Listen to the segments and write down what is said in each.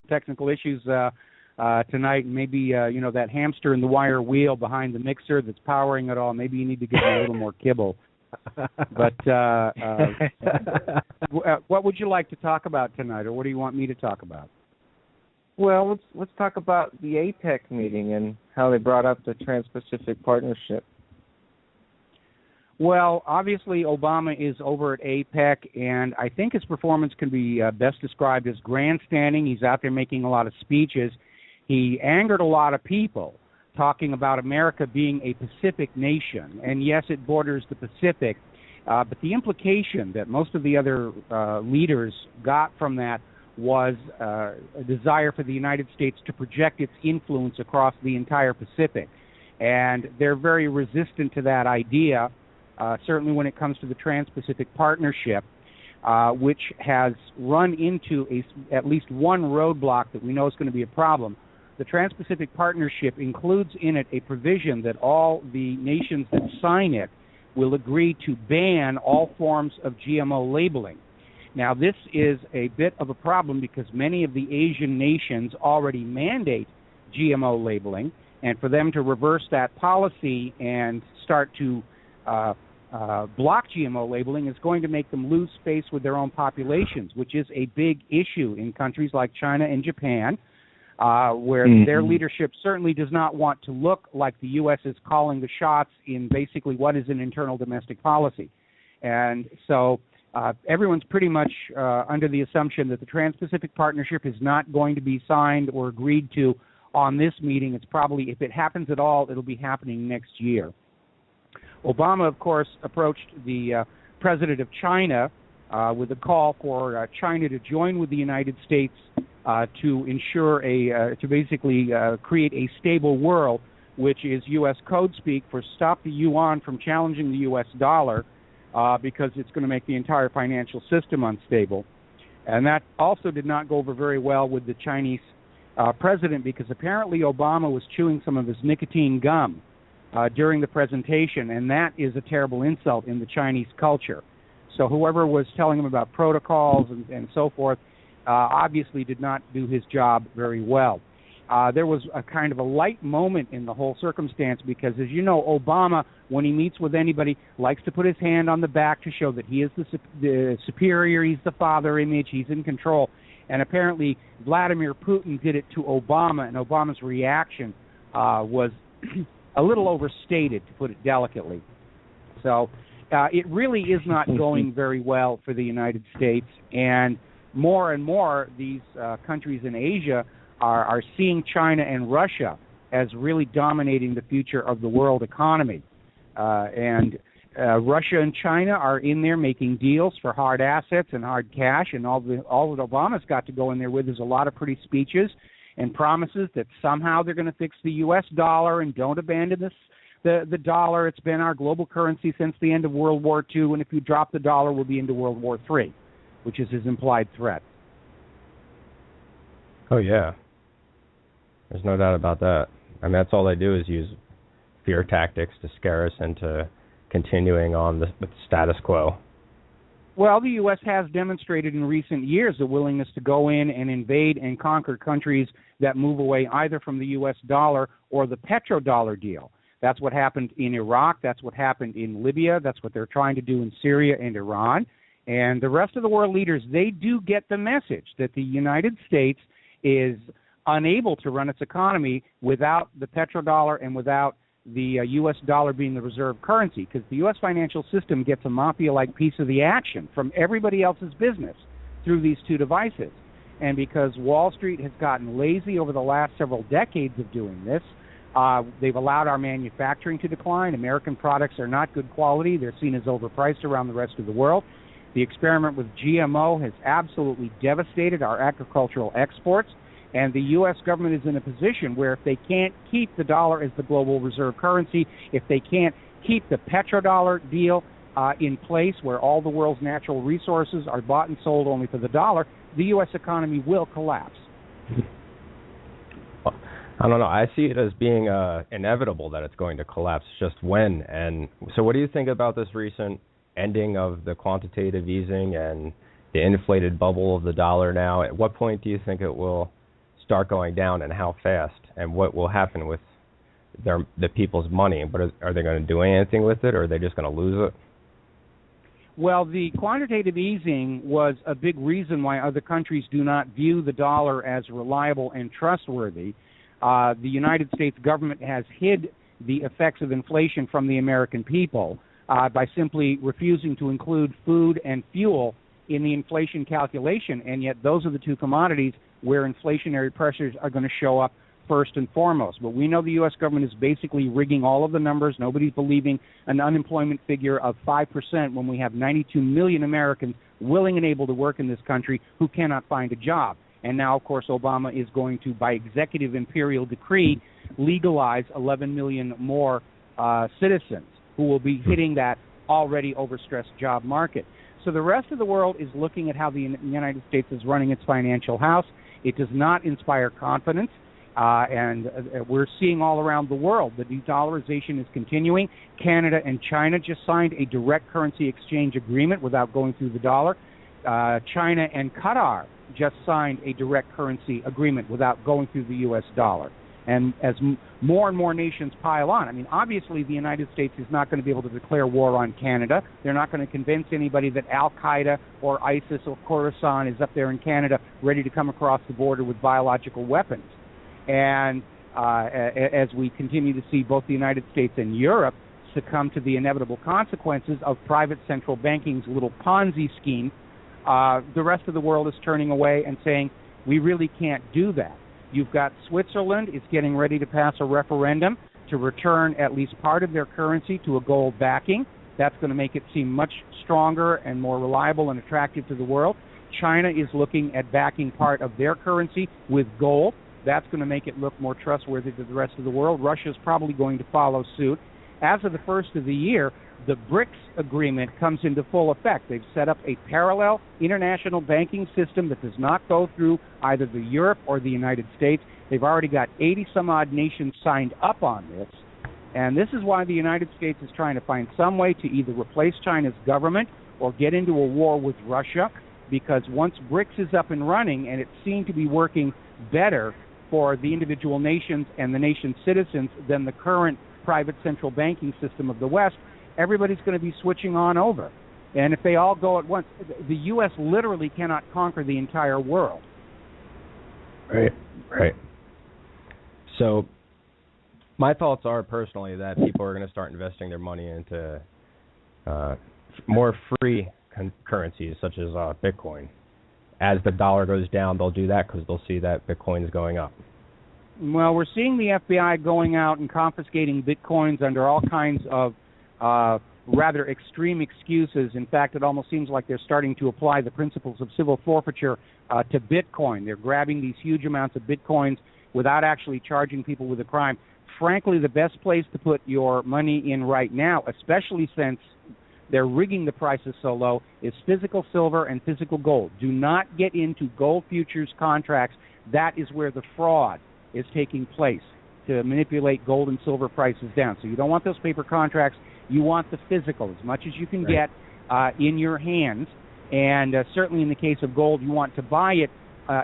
Technical issues tonight. Maybe that hamster in the wire wheel behind the mixer that's powering it all. Maybe you need to give him a little more kibble. But what would you like to talk about tonight, or what do you want me to talk about? Well, let's talk about the APEC meeting and how they brought up the Trans-Pacific Partnership. Well, obviously Obama is over at APEC, and I think his performance can be best described as grandstanding. He's out there making a lot of speeches. He angered a lot of people, talking about America being a Pacific nation. And yes, it borders the Pacific, but the implication that most of the other leaders got from that was a desire for the United States to project its influence across the entire Pacific. And they're very resistant to that idea. Certainly when it comes to the Trans-Pacific Partnership, which has run into at least one roadblock that we know is going to be a problem. The Trans-Pacific Partnership includes in it a provision that all the nations that sign it will agree to ban all forms of GMO labeling. Now, this is a bit of a problem because many of the Asian nations already mandate GMO labeling, and for them to reverse that policy and start to block GMO labeling is going to make them lose space with their own populations, which is a big issue in countries like China and Japan, where their leadership certainly does not want to look like the U.S. is calling the shots in basically what is an internal domestic policy. And so everyone's pretty much under the assumption that the Trans-Pacific Partnership is not going to be signed or agreed to on this meeting. It's probably, if it happens at all, it'll be happening next year. Obama, of course, approached the president of China with a call for China to join with the United States to ensure to basically create a stable world, which is U.S. code speak for stop the yuan from challenging the U.S. dollar because it's going to make the entire financial system unstable. And that also did not go over very well with the Chinese president because apparently Obama was chewing some of his nicotine gum during the presentation, and that is a terrible insult in the Chinese culture. So whoever was telling him about protocols and so forth obviously did not do his job very well. There was a kind of a light moment in the whole circumstance because, as you know, Obama, when he meets with anybody, likes to put his hand on the back to show that he is the superior, he's the father image, he's in control. And apparently Vladimir Putin did it to Obama, and Obama's reaction was a little overstated, to put it delicately. So it really is not going very well for the United States, and more these countries in Asia are seeing China and Russia as really dominating the future of the world economy. And Russia and China are in there making deals for hard assets and hard cash, and all that Obama's got to go in there with is a lot of pretty speeches and promises that somehow they're going to fix the U.S. dollar and don't abandon the dollar. It's been our global currency since the end of World War II, and if you drop the dollar, we'll be into World War III, which is his implied threat. Oh, yeah. There's no doubt about that. I mean, that's all they do is use fear tactics to scare us into continuing on the status quo. Well, the U.S. has demonstrated in recent years a willingness to go in and invade and conquer countries that move away either from the U.S. dollar or the petrodollar deal. That's what happened in Iraq. That's what happened in Libya. That's what they're trying to do in Syria and Iran. And the rest of the world leaders, they do get the message that the United States is unable to run its economy without the petrodollar and without the U.S. dollar being the reserve currency, because the U.S. financial system gets a mafia-like piece of the action from everybody else's business through these two devices. And because Wall Street has gotten lazy over the last several decades of doing this, they've allowed our manufacturing to decline. American products are not good quality. They're seen as overpriced around the rest of the world. The experiment with GMO has absolutely devastated our agricultural exports. And the U.S. government is in a position where if they can't keep the dollar as the global reserve currency, if they can't keep the petrodollar deal in place where all the world's natural resources are bought and sold only for the dollar, the U.S. economy will collapse. I don't know. I see it as being inevitable that it's going to collapse, just when. And so what do you think about this recent ending of the quantitative easing and the inflated bubble of the dollar now? At what point do you think it will start going down, and how fast? And what will happen with the people's money? But are they going to do anything with it, or are they just going to lose it? Well, the quantitative easing was a big reason why other countries do not view the dollar as reliable and trustworthy. The United States government has hid the effects of inflation from the American people by simply refusing to include food and fuel in the inflation calculation, and yet those are the two commodities where inflationary pressures are going to show up first and foremost. But we know the U.S. government is basically rigging all of the numbers. Nobody's believing an unemployment figure of 5% when we have 92 million Americans willing and able to work in this country who cannot find a job. And now, of course, Obama is going to, by executive imperial decree, legalize 11 million more citizens who will be hitting that already overstressed job market. So the rest of the world is looking at how the United States is running its financial house. It does not inspire confidence. And we're seeing all around the world the de-dollarization is continuing. Canada and China just signed a direct currency exchange agreement without going through the dollar. China and Qatar just signed a direct currency agreement without going through the U.S. dollar. And as more and more nations pile on, I mean, obviously the United States is not going to be able to declare war on Canada. They're not going to convince anybody that Al-Qaeda or ISIS or Khorasan is up there in Canada ready to come across the border with biological weapons. And as we continue to see both the United States and Europe succumb to the inevitable consequences of private central banking's little Ponzi scheme, the rest of the world is turning away and saying, we really can't do that. You've got Switzerland is getting ready to pass a referendum to return at least part of their currency to a gold backing. That's going to make it seem much stronger and more reliable and attractive to the world. China is looking at backing part of their currency with gold. That's going to make it look more trustworthy to the rest of the world. Russia's probably going to follow suit. As of the first of the year, the BRICS agreement comes into full effect. They've set up a parallel international banking system that does not go through either the Europe or the United States. They've already got 80-some-odd nations signed up on this. And this is why the United States is trying to find some way to either replace China's government or get into a war with Russia, because once BRICS is up and running, and it seemed to be working better for the individual nations and the nation's citizens than the current private central banking system of the West, everybody's going to be switching on over. And if they all go at once, the U.S. literally cannot conquer the entire world. Right, right. So my thoughts are personally that people are going to start investing their money into more free currencies such as Bitcoin. As the dollar goes down, they'll do that because they'll see that Bitcoin is going up. Well, we're seeing the FBI going out and confiscating Bitcoins under all kinds of rather extreme excuses. In fact, it almost seems like they're starting to apply the principles of civil forfeiture to Bitcoin. They're grabbing these huge amounts of Bitcoins without actually charging people with a crime. Frankly, the best place to put your money in right now, especially since they're rigging the prices so low, is physical silver and physical gold. Do not get into gold futures contracts. That is where the fraud is taking place, to manipulate gold and silver prices down. So you don't want those paper contracts. You want the physical, as much as you can get in your hands. And certainly in the case of gold, you want to buy it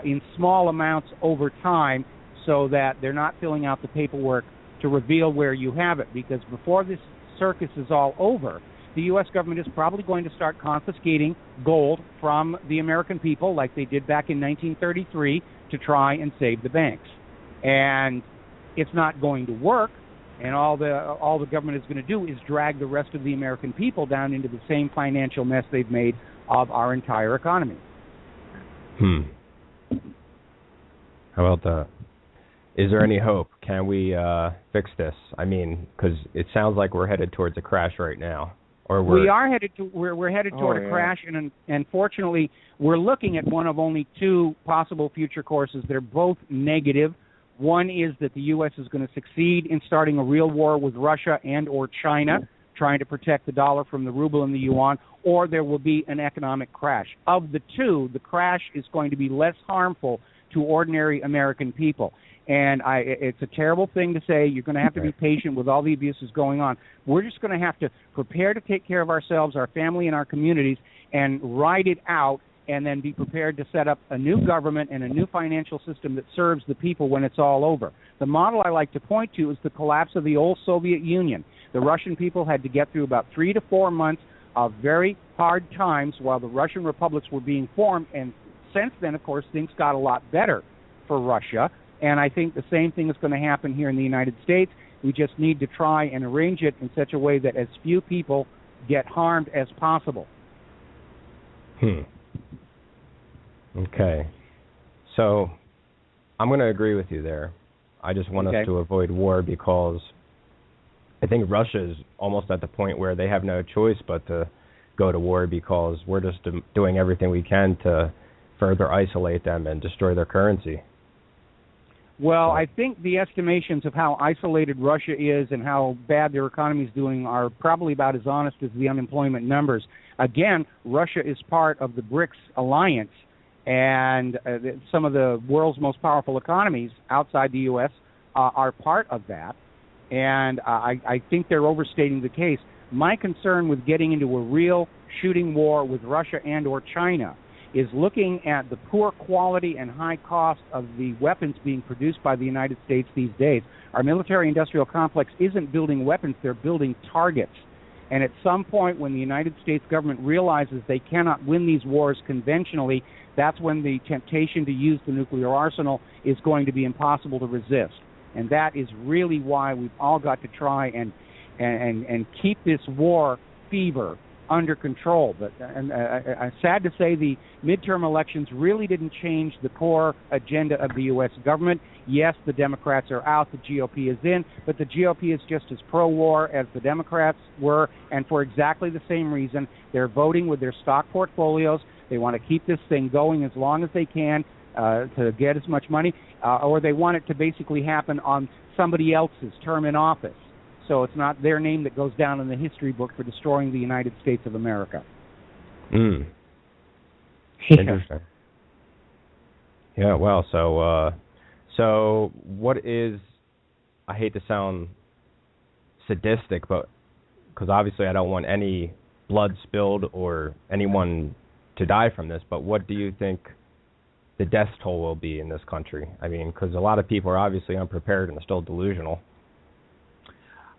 in small amounts over time so that they're not filling out the paperwork to reveal where you have it. Because before this circus is all over, the U.S. government is probably going to start confiscating gold from the American people like they did back in 1933 to try and save the banks. And it's not going to work, and all the government is going to do is drag the rest of the American people down into the same financial mess they've made of our entire economy. How about that? Is there any hope? Can we fix this? I mean, because it sounds like we're headed towards a crash right now. Or we're headed toward a crash, and unfortunately, we're looking at one of only two possible future courses. They're both negative. One is that the U.S. is going to succeed in starting a real war with Russia and or China, trying to protect the dollar from the ruble and the yuan, or there will be an economic crash. Of the two, the crash is going to be less harmful to ordinary American people. And it's a terrible thing to say. You're going to have to be patient with all the abuses going on. We're just going to have to prepare to take care of ourselves, our family, and our communities, and ride it out, and then be prepared to set up a new government and a new financial system that serves the people when it's all over. The model I like to point to is the collapse of the old Soviet Union. The Russian people had to get through about 3 to 4 months of very hard times while the Russian republics were being formed, and since then, of course, things got a lot better for Russia. And I think the same thing is going to happen here in the United States. We just need to try and arrange it in such a way that as few people get harmed as possible. Okay. So I'm going to agree with you there. I just want us to avoid war because I think Russia is almost at the point where they have no choice but to go to war because we're just doing everything we can to further isolate them and destroy their currency. Well, I think the estimations of how isolated Russia is and how bad their economy is doing are probably about as honest as the unemployment numbers. Again, Russia is part of the BRICS alliance, and some of the world's most powerful economies outside the U.S. Are part of that, and I think they're overstating the case. My concern with getting into a real shooting war with Russia and or China is looking at the poor quality and high cost of the weapons being produced by the United States these days. Our military-industrial complex isn't building weapons, they're building targets. And at some point when the United States government realizes they cannot win these wars conventionally, that's when the temptation to use the nuclear arsenal is going to be impossible to resist. And that is really why we've all got to try and keep this war fever under control. But sad to say, the midterm elections really didn't change the core agenda of the U.S. government. Yes, the Democrats are out, the GOP is in, but the GOP is just as pro-war as the Democrats were, and for exactly the same reason. They're voting with their stock portfolios. They want to keep this thing going as long as they can to get as much money, or they want it to basically happen on somebody else's term in office. So it's not their name that goes down in the history book for destroying the United States of America. Interesting. Yeah, well, so what is, I hate to sound sadistic, but because obviously I don't want any blood spilled or anyone to die from this, but what do you think the death toll will be in this country? I mean, because a lot of people are obviously unprepared and still delusional.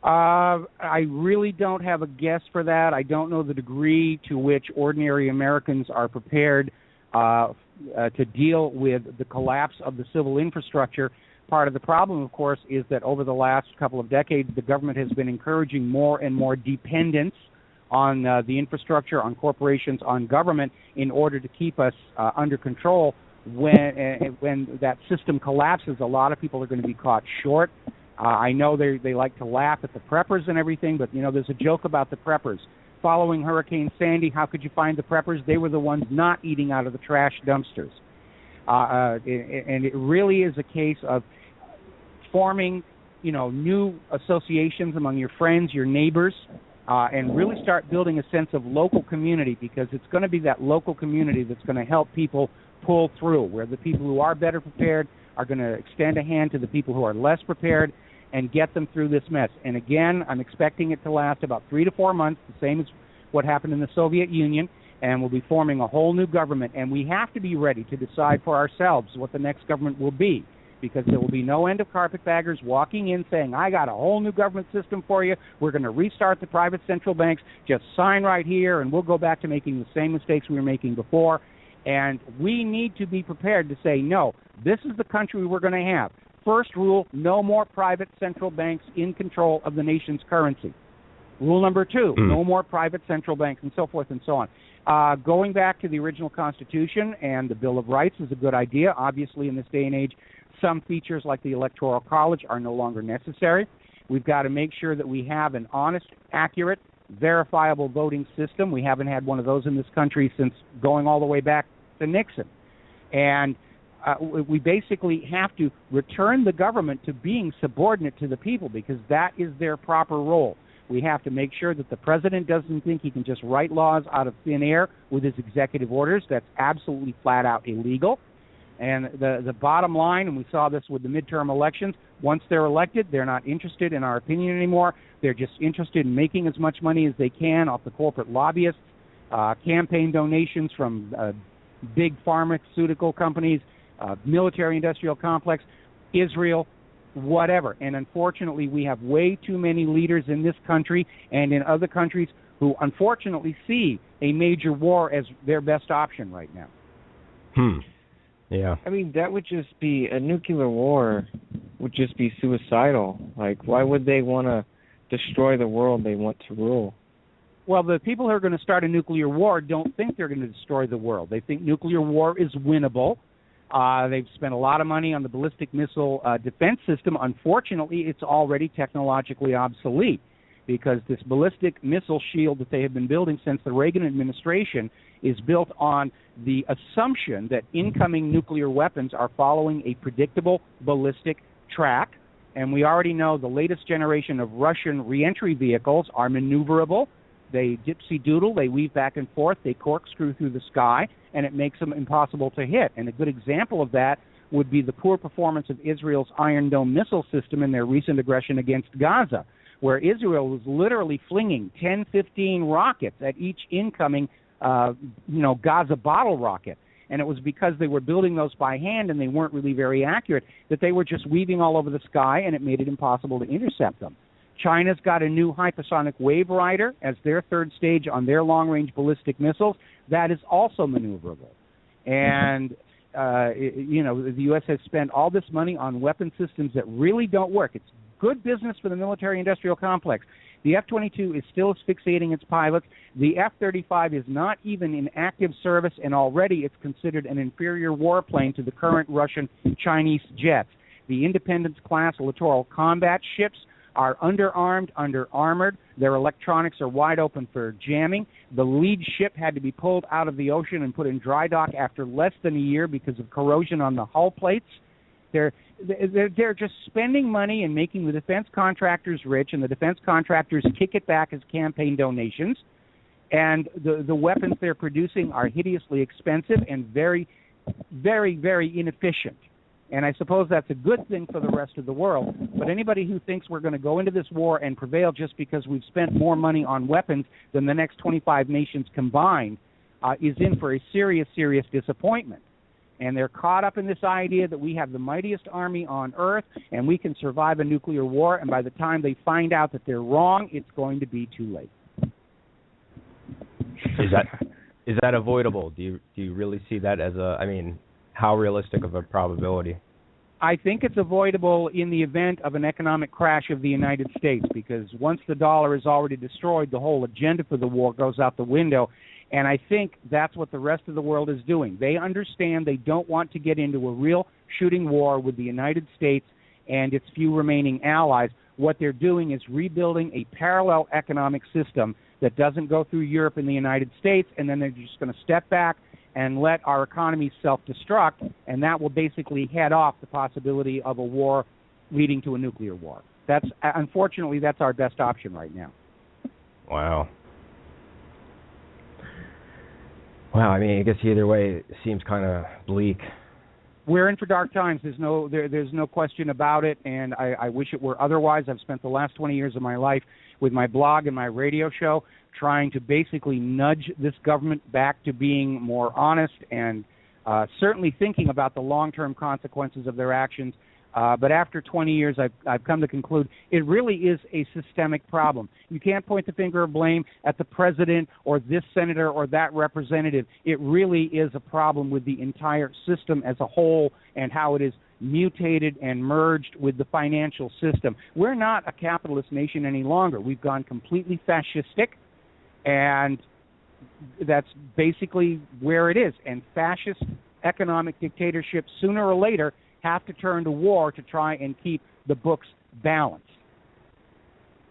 I really don't have a guess for that. I don't know the degree to which ordinary Americans are prepared to deal with the collapse of the civil infrastructure. Part of the problem, of course, is that over the last couple of decades, the government has been encouraging more and more dependence on the infrastructure, on corporations, on government in order to keep us under control. When that system collapses, a lot of people are going to be caught short. I know they like to laugh at the preppers and everything, but, you know, there's a joke about the preppers. Following Hurricane Sandy, how could you find the preppers? They were the ones not eating out of the trash dumpsters. And it really is a case of forming, you know, new associations among your friends, your neighbors, and really start building a sense of local community, because it's going to be that local community that's going to help people pull through, where the people who are better prepared are going to extend a hand to the people who are less prepared and get them through this mess. And again, I'm expecting it to last about 3 to 4 months, the same as what happened in the Soviet Union, and we'll be forming a whole new government. And we have to be ready to decide for ourselves what the next government will be, because there will be no end of carpetbaggers walking in saying, I got a whole new government system for you. We're going to restart the private central banks. Just sign right here, and we'll go back to making the same mistakes we were making before. And we need to be prepared to say, no, this is the country we're going to have. First rule, no more private central banks in control of the nation's currency. Rule number 2, no more private central banks, and so forth and so on. Going back to the original Constitution and the Bill of Rights is a good idea. Obviously, in this day and age, some features like the Electoral College are no longer necessary. We've got to make sure that we have an honest, accurate, verifiable voting system. We haven't had one of those in this country since going all the way back to Nixon. And we basically have to return the government to being subordinate to the people, because that is their proper role. We have to make sure that the president doesn't think he can just write laws out of thin air with his executive orders. That's absolutely flat out illegal. And the bottom line, and we saw this with the midterm elections, once they're elected, they're not interested in our opinion anymore. They're just interested in making as much money as they can off the corporate lobbyists, campaign donations from big pharmaceutical companies, military-industrial complex, Israel, whatever. And unfortunately, we have way too many leaders in this country and in other countries who unfortunately see a major war as their best option right now. Yeah. I mean, that would just be, a nuclear war would just be suicidal. Like, why would they want to destroy the world they want to rule? Well, the people who are going to start a nuclear war don't think they're going to destroy the world. They think nuclear war is winnable. They've spent a lot of money on the ballistic missile defense system. Unfortunately, it's already technologically obsolete because this ballistic missile shield that they have been building since the Reagan administration is built on the assumption that incoming nuclear weapons are following a predictable ballistic track. And we already know the latest generation of Russian reentry vehicles are maneuverable. They dipsy-doodle, they weave back and forth, they corkscrew through the sky, and it makes them impossible to hit. And a good example of that would be the poor performance of Israel's Iron Dome missile system in their recent aggression against Gaza, where Israel was literally flinging 10, 15 rockets at each incoming Gaza bottle rocket. And it was because they were building those by hand and they weren't really very accurate that they were just weaving all over the sky, and it made it impossible to intercept them. China's got a new hypersonic wave rider as their third stage on their long-range ballistic missiles. That is also maneuverable. And, the U.S. has spent all this money on weapon systems that really don't work. It's good business for the military-industrial complex. The F-22 is still asphyxiating its pilots. The F-35 is not even in active service, and already it's considered an inferior warplane to the current Russian-Chinese jets. The Independence-class littoral combat ships are underarmed, under-armored. Their electronics are wide open for jamming. The lead ship had to be pulled out of the ocean and put in dry dock after less than a year because of corrosion on the hull plates. They're just spending money and making the defense contractors rich, and the defense contractors kick it back as campaign donations. And the weapons they're producing are hideously expensive and very, very, very inefficient. And I suppose that's a good thing for the rest of the world. But anybody who thinks we're going to go into this war and prevail just because we've spent more money on weapons than the next 25 nations combined is in for a serious, serious disappointment. And they're caught up in this idea that we have the mightiest army on Earth and we can survive a nuclear war. And by the time they find out that they're wrong, it's going to be too late. Is that avoidable? Do you really see that as how realistic of a probability? I think it's avoidable in the event of an economic crash of the United States, because once the dollar is already destroyed, the whole agenda for the war goes out the window. And I think that's what the rest of the world is doing. They understand they don't want to get into a real shooting war with the United States and its few remaining allies. What they're doing is rebuilding a parallel economic system that doesn't go through Europe and the United States, and then they're just going to step back and let our economy self-destruct, and that will basically head off the possibility of a war leading to a nuclear war. Unfortunately, that's our best option right now. Wow. Wow, I guess either way it seems kind of bleak. We're in for dark times. There's no question about it, and I wish it were otherwise. I've spent the last 20 years of my life with my blog and my radio show trying to basically nudge this government back to being more honest and certainly thinking about the long-term consequences of their actions. But after 20 years, I've come to conclude it really is a systemic problem. You can't point the finger of blame at the president or this senator or that representative. It really is a problem with the entire system as a whole and how it is mutated and merged with the financial system. We're not a capitalist nation any longer. We've gone completely fascistic, and that's basically where it is. And fascist economic dictatorships, sooner or later, have to turn to war to try and keep the books balanced.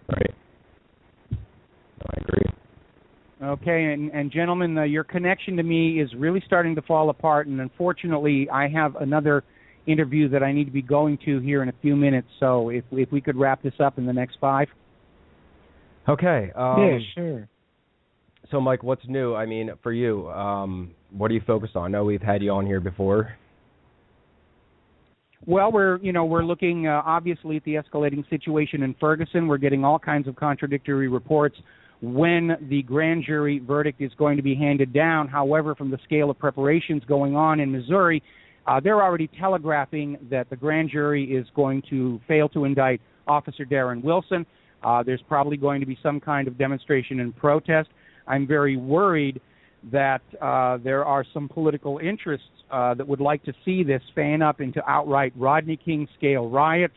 Right. I agree. Okay, and gentlemen, your connection to me is really starting to fall apart, and unfortunately, I have another interview that I need to be going to here in a few minutes, so if we could wrap this up in the next 5. Okay. Yeah, sure. So, Mike, what's new? For you, what are you focused on? I know we've had you on here before. Well, we're looking obviously at the escalating situation in Ferguson. We're getting all kinds of contradictory reports when the grand jury verdict is going to be handed down. However, from the scale of preparations going on in Missouri, they're already telegraphing that the grand jury is going to fail to indict Officer Darren Wilson. There's probably going to be some kind of demonstration and protest. I'm very worried that there are some political interests that would like to see this fan up into outright Rodney King scale riots,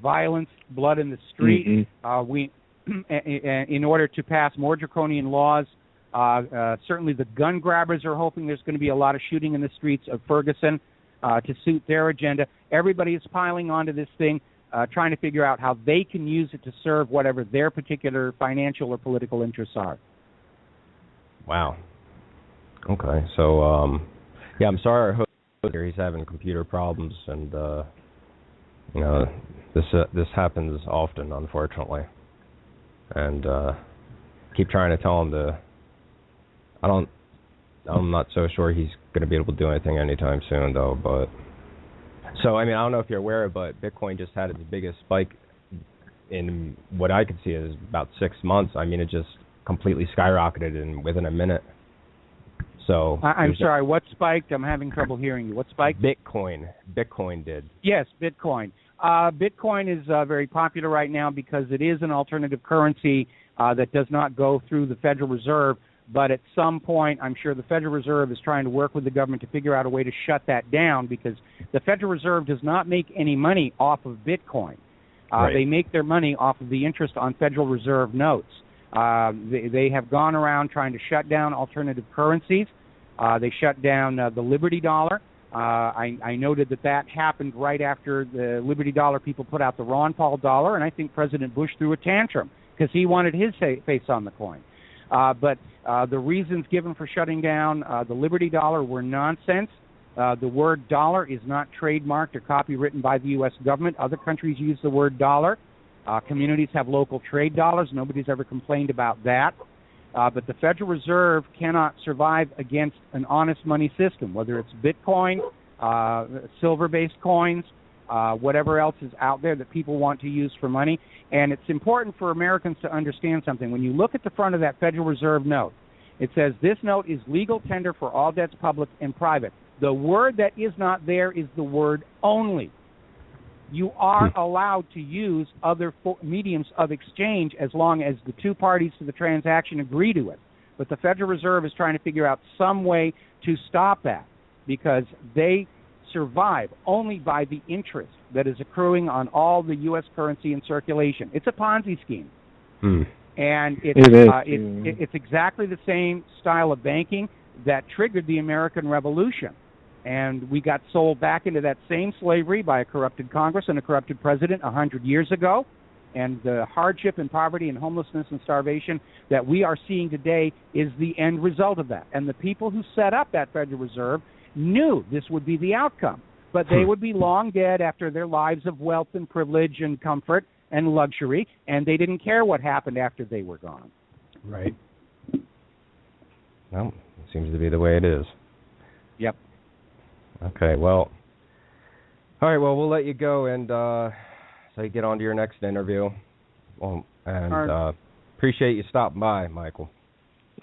violence, blood in the street. In order to pass more draconian laws, certainly the gun grabbers are hoping there's going to be a lot of shooting in the streets of Ferguson to suit their agenda. Everybody is piling onto this thing, trying to figure out how they can use it to serve whatever their particular financial or political interests are. Wow. Okay, so yeah, I'm sorry. Our host here, he's having computer problems, and this happens often, unfortunately. And keep trying to tell him to. I'm not so sure he's going to be able to do anything anytime soon, though. But so I mean, I don't know if you're aware, but Bitcoin just had its biggest spike in what I could see is about 6 months. I mean, it just completely skyrocketed within a minute. So I'm sorry, what spiked? I'm having trouble hearing you. What spiked? Bitcoin. Bitcoin did. Yes, Bitcoin. Bitcoin is very popular right now because it is an alternative currency that does not go through the Federal Reserve. But at some point, I'm sure the Federal Reserve is trying to work with the government to figure out a way to shut that down, because the Federal Reserve does not make any money off of Bitcoin. Right. They make their money off of the interest on Federal Reserve notes. They have gone around trying to shut down alternative currencies. They shut down the Liberty Dollar. I noted that happened right after the Liberty Dollar people put out the Ron Paul dollar, and I think President Bush threw a tantrum because he wanted his face on the coin. But the reasons given for shutting down the Liberty Dollar were nonsense. The word dollar is not trademarked or copywritten by the U.S. government. Other countries use the word dollar. Communities have local trade dollars. Nobody's ever complained about that. But the Federal Reserve cannot survive against an honest money system, whether it's Bitcoin, silver-based coins, whatever else is out there that people want to use for money. And it's important for Americans to understand something. When you look at the front of that Federal Reserve note, it says, "This note is legal tender for all debts, public and private." The word that is not there is the word only. You are allowed to use other mediums of exchange as long as the two parties to the transaction agree to it. But the Federal Reserve is trying to figure out some way to stop that, because they survive only by the interest that is accruing on all the U.S. currency in circulation. It's a Ponzi scheme. And it's exactly the same style of banking that triggered the American Revolution. And we got sold back into that same slavery by a corrupted Congress and a corrupted president 100 years ago. And the hardship and poverty and homelessness and starvation that we are seeing today is the end result of that. And the people who set up that Federal Reserve knew this would be the outcome. But they would be long dead after their lives of wealth and privilege and comfort and luxury, and they didn't care what happened after they were gone. Right. Well, it seems to be the way it is. Yep. Okay, well, all right, well, we'll let you go, and so you get on to your next interview. Well, and appreciate you stopping by, Michael.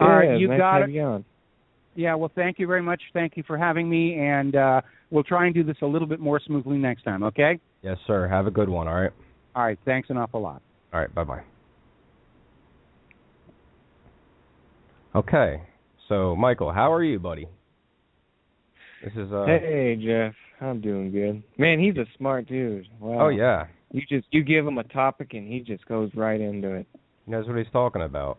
All right, you nice got to have it. you on. Yeah, well, thank you very much. Thank you for having me, and we'll try and do this a little bit more smoothly next time, okay? Yes, sir. Have a good one, all right? All right, thanks an awful lot. All right, bye-bye. Okay, so, Michael, how are you, buddy? This is Hey, Jeff. I'm doing good. Man, he's a smart dude. Wow. Oh, yeah. You give him a topic, and he just goes right into it. He knows what he's talking about.